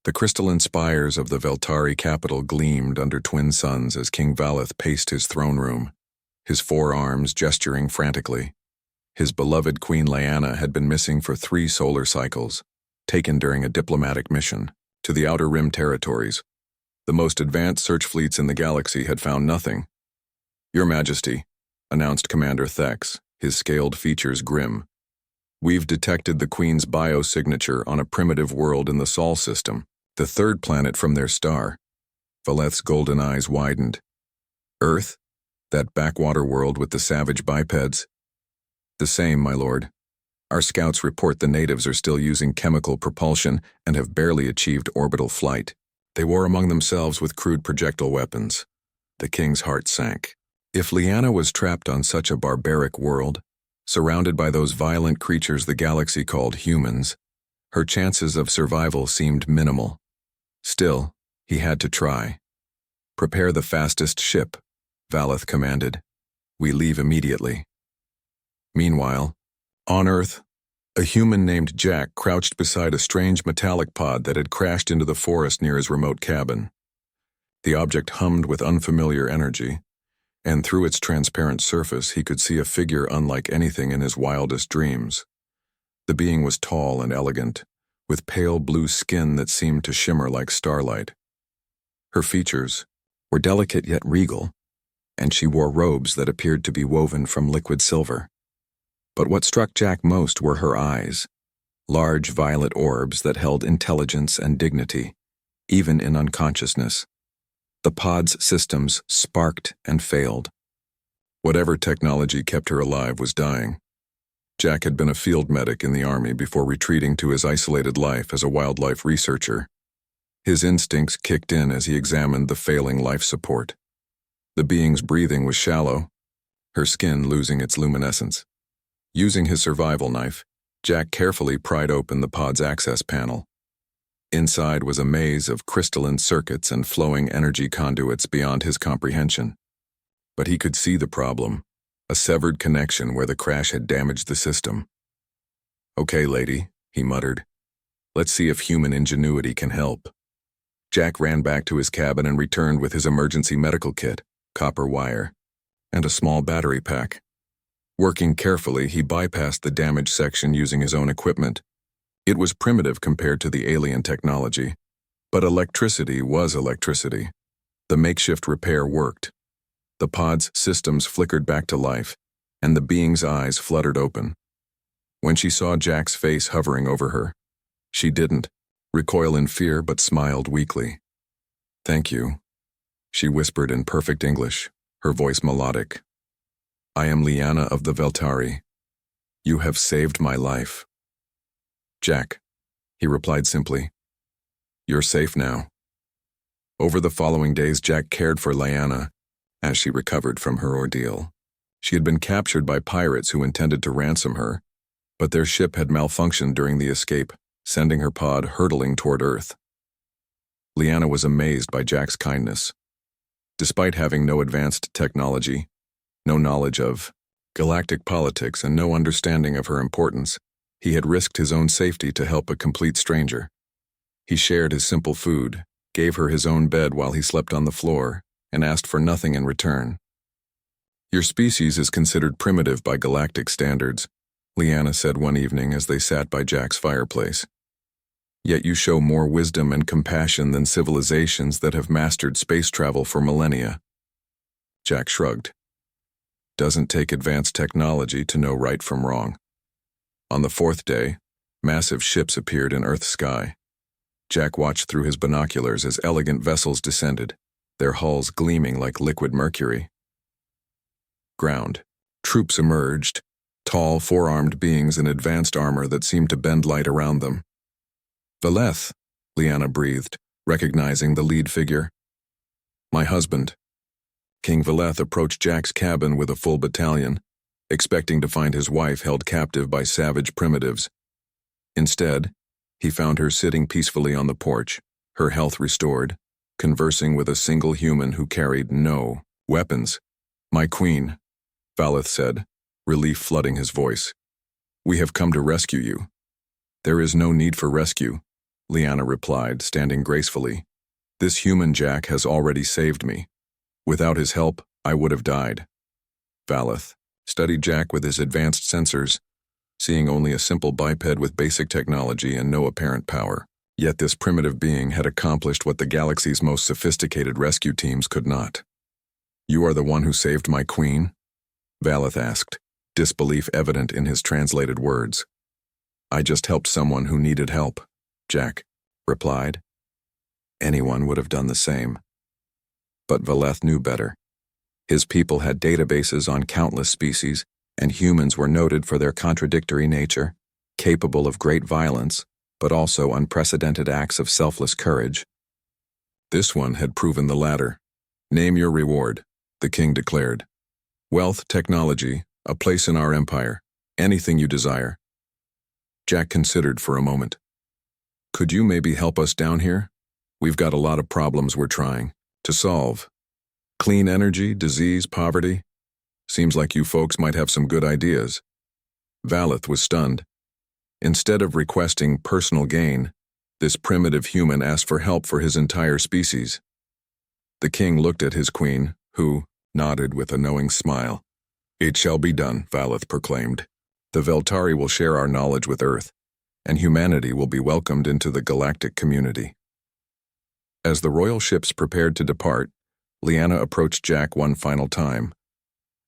The crystalline spires of the Veltari capital gleamed under twin suns as King Valeth paced his throne room, his forearms gesturing frantically. His beloved Queen Lyanna had been missing for 3 solar cycles, taken during a diplomatic mission to the Outer Rim territories. The most advanced search fleets in the galaxy had found nothing. "Your Majesty," announced Commander Thex, his scaled features grim. "We've detected the Queen's biosignature on a primitive world in the Sol system, the 3rd planet from their star." Valeth's golden eyes widened. "Earth? That backwater world with the savage bipeds?" "The same, my lord. Our scouts report the natives are still using chemical propulsion and have barely achieved orbital flight. They war among themselves with crude projectile weapons." The king's heart sank. If Lyanna was trapped on such a barbaric world, surrounded by those violent creatures the galaxy called humans, her chances of survival seemed minimal. Still, he had to try. "Prepare the fastest ship," Valeth commanded. "We leave immediately." Meanwhile, on Earth, a human named Jack crouched beside a strange metallic pod that had crashed into the forest near his remote cabin. The object hummed with unfamiliar energy, and through its transparent surface he could see a figure unlike anything in his wildest dreams. The being was tall and elegant, with pale blue skin that seemed to shimmer like starlight. Her features were delicate yet regal, and she wore robes that appeared to be woven from liquid silver. But what struck Jack most were her eyes, large violet orbs that held intelligence and dignity, even in unconsciousness. The pod's systems sparked and failed. Whatever technology kept her alive was dying. Jack had been a field medic in the army before retreating to his isolated life as a wildlife researcher. His instincts kicked in as he examined the failing life support. The being's breathing was shallow, her skin losing its luminescence. Using his survival knife, Jack carefully pried open the pod's access panel. Inside was a maze of crystalline circuits and flowing energy conduits beyond his comprehension. But he could see the problem, a severed connection where the crash had damaged the system. "Okay, lady," he muttered. "Let's see if human ingenuity can help." Jack ran back to his cabin and returned with his emergency medical kit, copper wire, and a small battery pack. Working carefully, he bypassed the damaged section using his own equipment. It was primitive compared to the alien technology, but electricity was electricity. The makeshift repair worked. The pod's systems flickered back to life, and the being's eyes fluttered open. When she saw Jack's face hovering over her, she didn't recoil in fear but smiled weakly. "Thank you," she whispered in perfect English, her voice melodic. "I am Lyanna of the Veltari. You have saved my life." "Jack," he replied simply. "You're safe now." Over the following days, Jack cared for Lyanna as she recovered from her ordeal. She had been captured by pirates who intended to ransom her, but their ship had malfunctioned during the escape, sending her pod hurtling toward Earth. Lyanna was amazed by Jack's kindness. Despite having no advanced technology, no knowledge of galactic politics, and no understanding of her importance, he had risked his own safety to help a complete stranger. He shared his simple food, gave her his own bed while he slept on the floor, and asked for nothing in return. "Your species is considered primitive by galactic standards," Lyanna said one evening as they sat by Jack's fireplace. "Yet you show more wisdom and compassion than civilizations that have mastered space travel for millennia." Jack shrugged. "Doesn't take advanced technology to know right from wrong." On the 4th day, massive ships appeared in Earth's sky. Jack watched through his binoculars as elegant vessels descended, their hulls gleaming like liquid mercury. Ground. Troops emerged, tall, four-armed beings in advanced armor that seemed to bend light around them. "Valeth," Lyanna breathed, recognizing the lead figure. "My husband." King Valeth approached Jack's cabin with a full battalion, expecting to find his wife held captive by savage primitives. Instead, he found her sitting peacefully on the porch, her health restored, conversing with a single human who carried no weapons. "My queen," Valeth said, relief flooding his voice. "We have come to rescue you." "There is no need for rescue," Liana replied, standing gracefully. This human Jack has already saved me. Without his help, I would have died. Valeth studied Jack with his advanced sensors, seeing only a simple biped with basic technology and no apparent power. Yet this primitive being had accomplished what the galaxy's most sophisticated rescue teams could not. You are the one who saved my queen? Valeth asked, disbelief evident in his translated words. I just helped someone who needed help, Jack replied. Anyone would have done the same. But Valeth knew better. His people had databases on countless species, and humans were noted for their contradictory nature, capable of great violence, but also unprecedented acts of selfless courage. This one had proven the latter. Name your reward, the king declared. Wealth, technology, a place in our empire, anything you desire. Jack considered for a moment. Could you maybe help us down here? We've got a lot of problems we're trying to solve. Clean energy, disease, poverty. Seems like you folks might have some good ideas. Valeth was stunned. Instead of requesting personal gain, this primitive human asked for help for his entire species. The king looked at his queen, who nodded with a knowing smile. It shall be done, Valeth proclaimed. The Veltari will share our knowledge with Earth, and humanity will be welcomed into the galactic community. As the royal ships prepared to depart, Liana approached Jack one final time.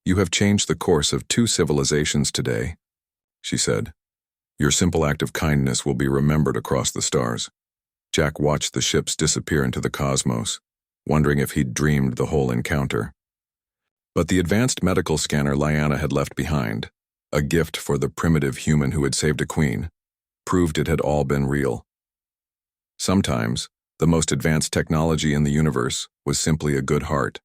You have changed the course of 2 civilizations today, she said. Your simple act of kindness will be remembered across the stars. Jack watched the ships disappear into the cosmos, wondering if he'd dreamed the whole encounter. But the advanced medical scanner Liana had left behind, a gift for the primitive human who had saved a queen, proved it had all been real. Sometimes, the most advanced technology in the universe was simply a good heart.